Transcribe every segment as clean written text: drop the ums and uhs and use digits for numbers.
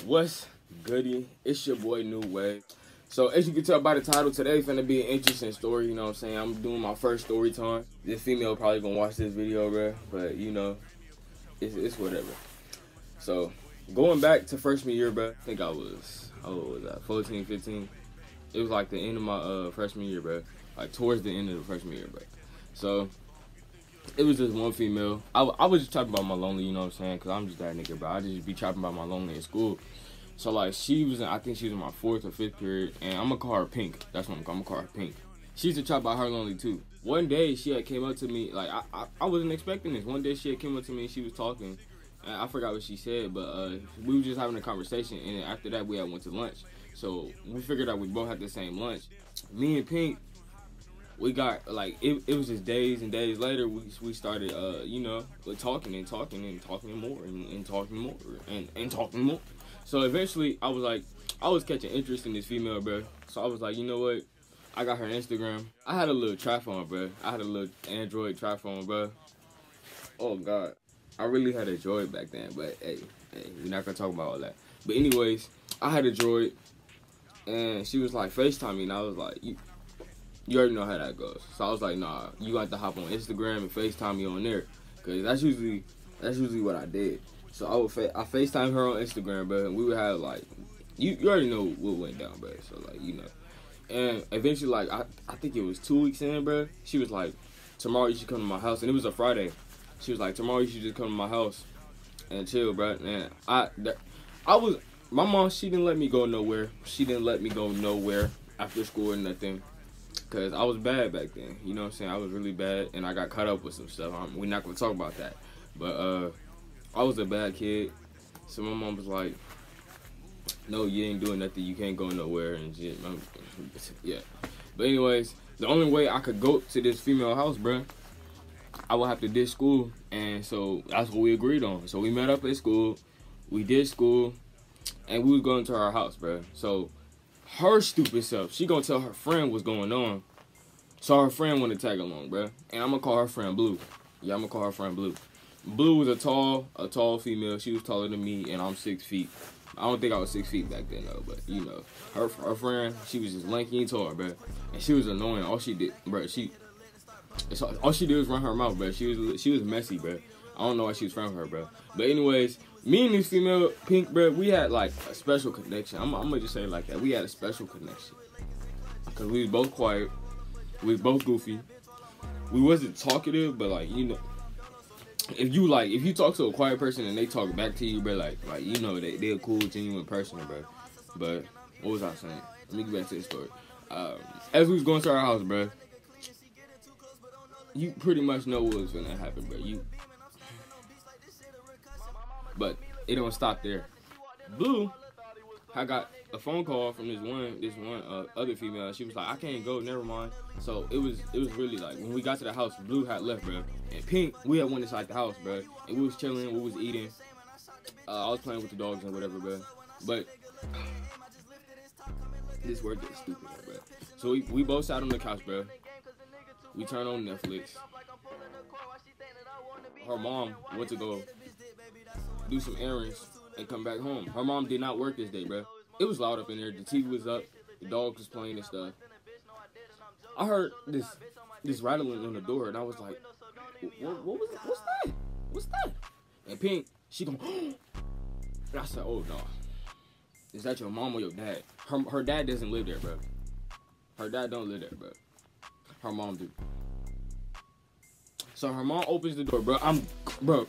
What's goody? It's your boy New Way. So as you can tell by the title, today's gonna be an interesting story, you know what I'm saying? I'm doing my first story time. This female probably gonna watch this video, bro, but you know, it's whatever. So going back to freshman year, bro, I think I was, how old was that, 14, 15? It was like the end of my freshman year, bro. Like towards the end of the freshman year, bro. So it was just one female. I was just talking about my lonely, you know what I'm saying? Because I'm just that nigga, bro. I just be talking about my lonely in school. So, like, she was in, I think she was in my 4th or 5th period, and I'm going to call her Pink. That's what I'm going to call her Pink. She used to talk about her lonely, too. One day, she had came up to me, like, I wasn't expecting this. One day, she had came up to me, and she was talking, and I forgot what she said, but we were just having a conversation, and then after that, we had went to lunch. So, we figured out we both had the same lunch. Me and Pink, we got, like, it was just days and days later, we started, you know, talking and talking and talking more and talking more and talking more. So eventually, I was catching interest in this female, bro. So I was like, you know what? I got her Instagram. I had a little trap phone, bro. I had a little Android trap phone, bro. Oh, God. I really had a Droid back then, but hey, we're not going to talk about all that. But anyways, I had a Droid, and she was like, FaceTime me, and I was like, you already know how that goes. So I was like, nah, you got to hop on Instagram and FaceTime me on there, because that's usually what I did. So I FaceTime her on Instagram, bro, and we would have, like, you already know what went down, bro, so, like, you know. And eventually, like, I think it was 2 weeks in, bro, she was like, tomorrow you should come to my house, and it was a Friday. She was like, tomorrow you should just come to my house and chill, bro. And my mom, she didn't let me go nowhere. She didn't let me go nowhere after school or nothing, because I was bad back then, you know what I'm saying? I was really bad, and I got caught up with some stuff. We're not going to talk about that, but, I was a bad kid, so my mom was like, no, you ain't doing nothing, you can't go nowhere, and shit. Yeah. But anyways, the only way I could go to this female house, bro, I would have to ditch school, and so that's what we agreed on. So we met up at school, we did school, and we was going to her house, bro. So her stupid self, she gonna tell her friend what's going on, so her friend want to tag along, bro. And I'm gonna call her friend Blue. Yeah, I'm gonna call her friend Blue. Blue was a tall female. She was taller than me, and I'm 6 feet. I don't think I was 6 feet back then, though, but, you know, her friend, she was just lanky and tall, bro, and she was annoying. All she did, bro, all she did was run her mouth, bro. She was messy, bro. I don't know why she was friends with her, bro. But anyways, me and this female, Pink, bro, we had, like, a special connection. I'm gonna just say it like that. We had a special connection, because we was both quiet. We was both goofy. We wasn't talkative, but, like, you know, if you talk to a quiet person and they talk back to you, bro, like you know they're a cool, genuine person, bro. But what was I saying? Let me get back to the story. As we was going to our house, bro, you pretty much know what was gonna happen, bro. But it don't stop there. Blue, I got a phone call from this one other female. She was like, I can't go, never mind. So it was really like, when we got to the house, Blue had left, bro, and Pink, we had went inside the house, bro, and we was chilling, we was eating. I was playing with the dogs and whatever, bro. But this word gets stupid, bro. So we both sat on the couch, bro. We turned on Netflix. Her mom went to go do some errands and come back home. Her mom did not work this day, bro. It was loud up in there. The TV was up. The dog was playing and stuff. I heard this rattling on the door, and I was like, what was it? What's that? What's that? And Pink, she go, and I said, oh, no. Is that your mom or your dad? Her dad doesn't live there, bro. Her dad don't live there, bro. Her mom do. So her mom opens the door, bro.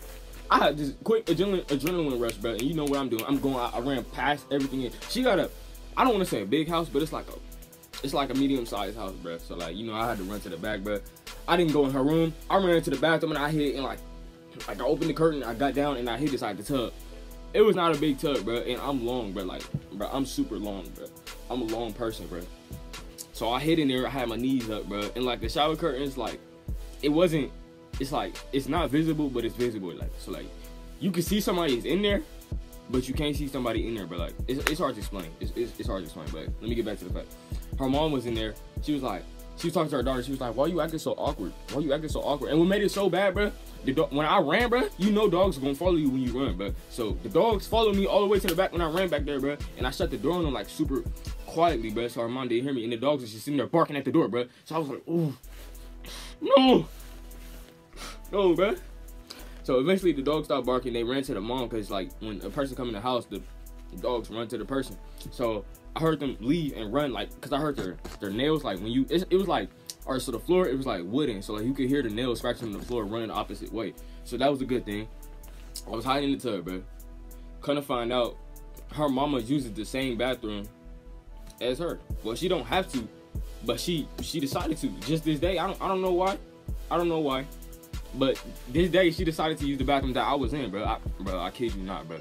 I had this quick adrenaline rush, bro, and you know what I'm doing. I ran past everything. I don't want to say a big house, but it's like a medium-sized house, bro. So, like, you know, I had to run to the back, bro. I didn't go in her room. I ran into the bathroom, and I hid, and, like I opened the curtain, I got down, and I hid inside the tub. It was not a big tub, bro, and I'm long, bro. Like, bro, I'm super long, bro. I'm a long person, bro. So I hid in there. I had my knees up, bro, and, like, the shower curtains, like, it's like, it's not visible, but it's visible. Like, so, like, you can see somebody is in there, but you can't see somebody in there. But, like, it's hard to explain. It's hard to explain, but let me get back to the fact. Her mom was in there. She was like, she was talking to her daughter. She was like, "Why you acting so awkward? Why you acting so awkward?" And what made it so bad, bro? When I ran, bro, you know dogs are gonna follow you when you run, bro. So the dogs followed me all the way to the back when I ran back there, bro. And I shut the door on them like super quietly, bro, so her mom didn't hear me. And the dogs was just sitting there barking at the door, bro. So I was like, "Ooh, no, bro." So eventually the dogs stopped barking. They ran to the mom because like when a person come in the house, the dogs run to the person. So I heard them leave and run, like, cause I heard their nails, like when you, it was like. Alright, so the floor, it was like wooden, so like you could hear the nails scratching on the floor running the opposite way. So that was a good thing. I was hiding in the tub, bro. Couldn't find out her mama uses the same bathroom as her. Well, she don't have to, but she decided to. Just this day, I don't know why. I don't know why. But this day she decided to use the bathroom that I was in, bro. I kid you not, bro.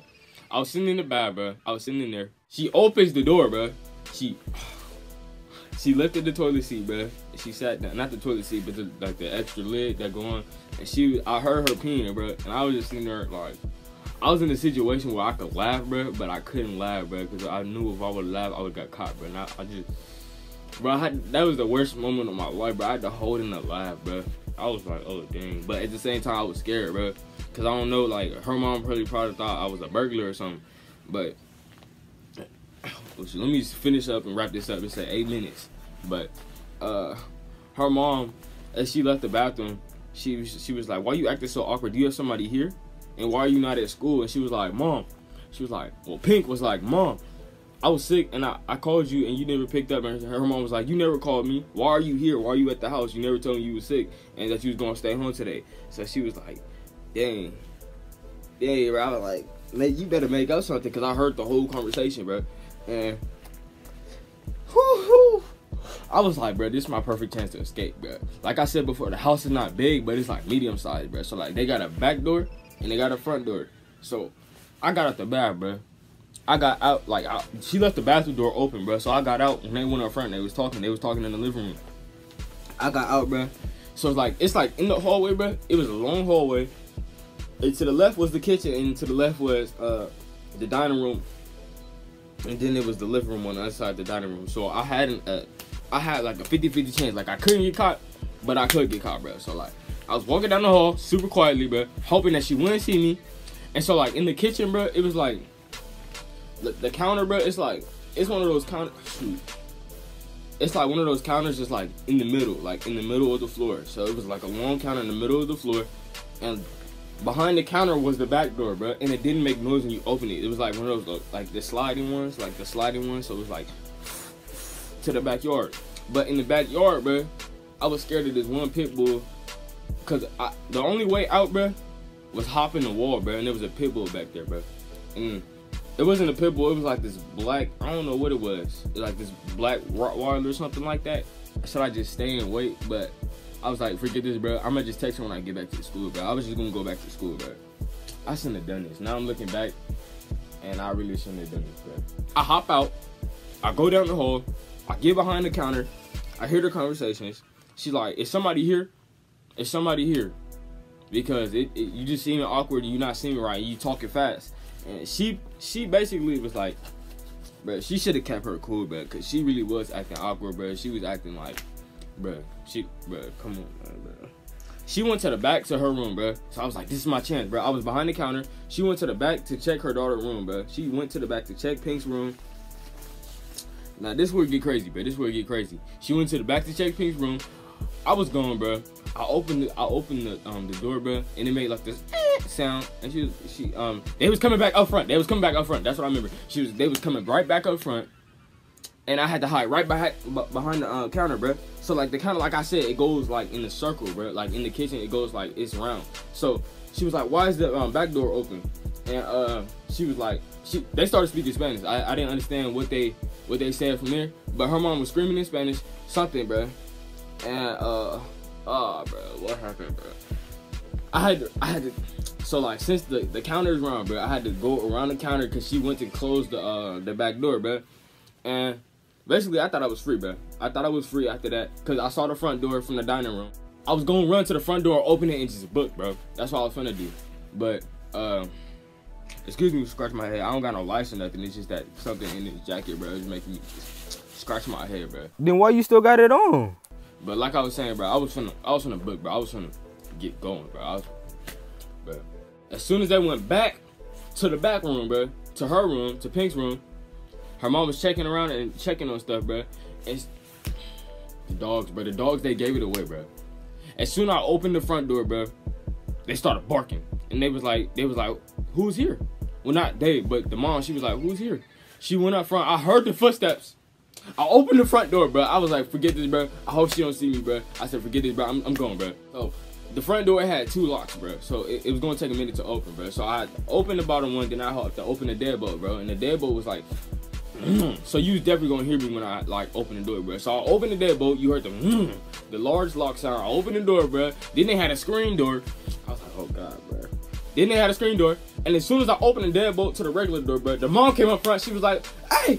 I was sitting in the bath, bro. I was sitting in there. She opens the door, bro. She lifted the toilet seat, bro. She sat down, not the toilet seat, but the extra lid that go on. And I heard her peeing, bro. And I was just sitting there like, I was in a situation where I could laugh, bro, but I couldn't laugh, bro, because I knew if I would laugh, I would got caught, bro. And I just, bro, that was the worst moment of my life, bro. I had to hold in the laugh, bro. I was like, oh dang, but at the same time I was scared, bro, because I don't know, like her mom probably thought I was a burglar or something. But let me just finish up and wrap this up. It's at 8 minutes. But her mom, as she left the bathroom, she was like, "Why you acting so awkward? Do you have somebody here? And why are you not at school?" And she was like, "Mom," she was like, well, Pink was like, "Mom, I was sick and I called you and you never picked up." And her mom was like, "You never called me. Why are you here? Why are you at the house? You never told me you were sick and that you was gonna stay home today." So she was like, dang, bro. I was like, "Man, you better make up something," because I heard the whole conversation, bro. And I was like, bro, this is my perfect chance to escape, bro. Like I said before, the house is not big, but it's like medium sized, bro. So like they got a back door and they got a front door. So I got out the bath, bro. I got out, like, she left the bathroom door open, bro. So I got out and they went up front. They was talking in the living room. I got out, bro. So it's like in the hallway, bro. It was a long hallway. And to the left was the kitchen, and to the left was the dining room. And then it was the living room on the other side of the dining room. So I had like a 50-50 chance. Like I couldn't get caught, but I could get caught, bro. So like I was walking down the hall super quietly, bro, hoping that she wouldn't see me. And so like in the kitchen, bro, it was like the counter, bro. It's like it's one of those counters. It's like one of those counters just like in the middle, of the floor. So it was like a long counter in the middle of the floor, and behind the counter was the back door, bro, and it didn't make noise when you open it. It was like one of those, like the sliding ones, so it was like to the backyard. But in the backyard, bro, I was scared of this one pit bull, because the only way out, bro, was hopping the wall, bro, and there was a pit bull back there, bro. And it wasn't a pit bull, it was like this black, I don't know what it was, like this black Rottweiler or something like that. Should I just stay and wait? But I was like, forget this, bro. I'm gonna just text her when I get back to the school, bro. I was just gonna go back to school, bro. I shouldn't have done this. Now I'm looking back, and I really shouldn't have done this, bro. I hop out. I go down the hall. I get behind the counter. I hear the conversations. She's like, "Is somebody here? Is somebody here?" Because you just seeming awkward and you not seeming right. And you talking fast. And she basically was like, bro, she should have kept her cool, bro, because she really was acting awkward, bro. She was acting like, bro, come on, man, bro. She went to the back to her room, bro. So I was like, this is my chance, bro. I was behind the counter. She went to the back to check her daughter's room, bro. She went to the back to check Pink's room. Now, this is where it get crazy, bro. This is where it get crazy. She went to the back to check Pink's room. I was gone, bro. I opened the door, bro, and it made like this sound. And they was coming back up front. They was coming back up front. That's what I remember. They was coming right back up front. And I had to hide right behind the counter, bro. So like the counter, like I said, it goes like in a circle, bro. Like in the kitchen, it goes like it's round. So she was like, "Why is the back door open?" And she was like, they started speaking Spanish. I didn't understand what they said from there, but her mom was screaming in Spanish something, bro. And bro, what happened, bro? I had to. So like since the counter is round, bro, I had to go around the counter because she went to close the back door, bro. And basically, I thought I was free, bro. I thought I was free after that because I saw the front door from the dining room. I was going to run to the front door, open it, and just book, bro. That's what I was finna do. But, excuse me, scratch my head. I don't got no lice or nothing. It's just that something in this jacket, bro, is making me scratch my head, bro. Then why you still got it on? But like I was saying, bro, I was finna book, bro. I was finna get going, bro. Bro. As soon as they went back to the back room, bro, to her room, to Pink's room, her mom was checking around and checking on stuff, bro. And the dogs, bro, they gave it away, bro. As soon as I opened the front door, bro, they started barking. And they was like, who's here? Well, not they, but the mom, she was like, who's here? She went up front. I heard the footsteps. I opened the front door, bro. I was like, forget this, bro. I hope she don't see me, bro. I said, forget this, bro. I'm going, bro. So the front door had 2 locks, bro. So it was going to take a minute to open, bro. So I opened the bottom one, then I had to open the deadbolt, bro. And the deadbolt was like, so you was definitely going to hear me when I, like, open the door, bro. So I opened the deadbolt. You heard the large lock sound. I opened the door, bro. Then they had a screen door. I was like, oh, God, bro. Then they had a screen door. And as soon as I opened the deadbolt to the regular door, bro, the mom came up front. She was like, hey,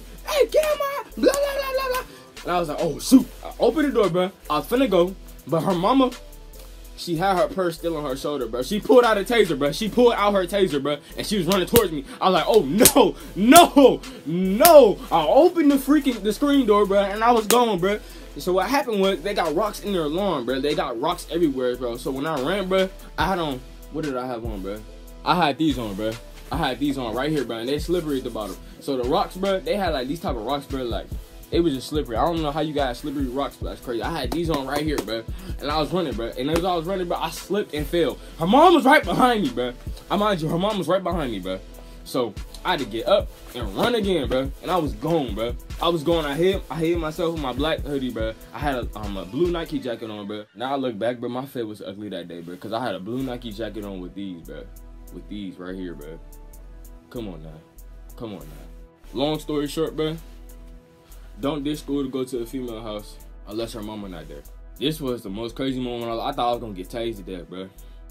get out my, blah, blah, blah, blah, blah. And I was like, oh, shoot. I opened the door, bro. I was finna go. But her mama, she had her purse still on her shoulder, bro. She pulled out a taser, bro. She pulled out her taser, bro. And she was running towards me. I was like, oh, no, no, no. I opened the screen door, bro, and I was gone, bro. So what happened was they got rocks in their lawn, bro. They got rocks everywhere, bro. So when I ran, bro, I had on, what did I have on, bro? I had these on, bro. I had these on right here, bro, and they slippery at the bottom. So the rocks, bro, they had like these type of rocks, bro, like it was just slippery. I don't know how you got slippery rocks, but that's crazy. I had these on right here, bro, and I was running, bro. And as I was running, bro, I slipped and fell. Her mom was right behind me, bro. I mind you, her mom was right behind me, bro. So I had to get up and run again, bro. And I was gone, bro. I was going. I hid myself with my black hoodie, bro. I had a blue Nike jacket on, bro. Now I look back, bro. My fit was ugly that day, bro, because I had a blue Nike jacket on with these, bro. With these right here, bro. Come on now. Come on now. Long story short, bro. Don't ditch school to go to a female house unless her mama not there. This was the most crazy moment. I thought I was gonna get tased to death, bro.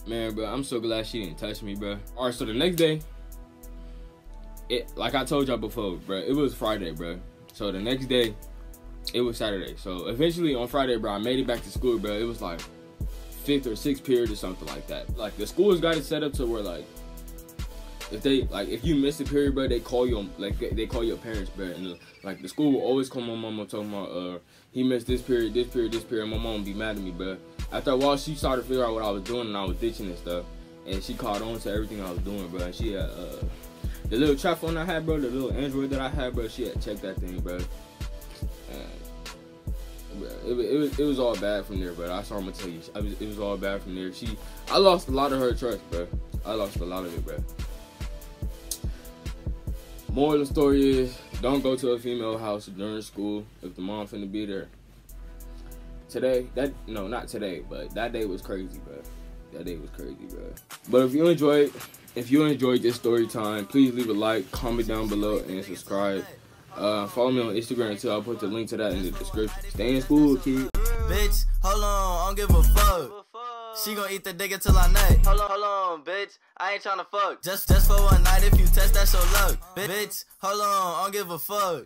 Man, bro, I'm so glad she didn't touch me, bro. All right, so the next day, like I told y'all before, bro, it was Friday, bro. So the next day, it was Saturday. So eventually on Friday, bro, I made it back to school, bro. It was like 5th or 6th period or something like that. Like the school's got it set up to where like if you miss a period, bro, they call you, like they call your parents, bro. And like the school will always call my mama talking about he missed this period, this period, this period. My mom would be mad at me, bro. After a while, she started to figure out what I was doing, and I was ditching and stuff. And she caught on to everything I was doing, bro. And she had the little trap phone I had, bro, the little Android that I had, bro. She had checked that thing, bro. It was all bad from there, but that's all I'm gonna tell you. It was all bad from there. I lost a lot of her trust, bro. I lost a lot of it, bro. Moral of the story is, don't go to a female house during school if the mom finna be there. Not today, but that day was crazy, bro. That day was crazy, bro. But if you enjoyed this story time, please leave a like, comment down below, and subscribe. Follow me on Instagram until I'll put the link to that in the description. Stay in school, kid. Bitch, hold on, I don't give a fuck. She gon' eat the dick until I nut. Hold on, bitch, I ain't tryna fuck. Just for one night, if you test, that's your luck. Bitch, hold on, I don't give a fuck.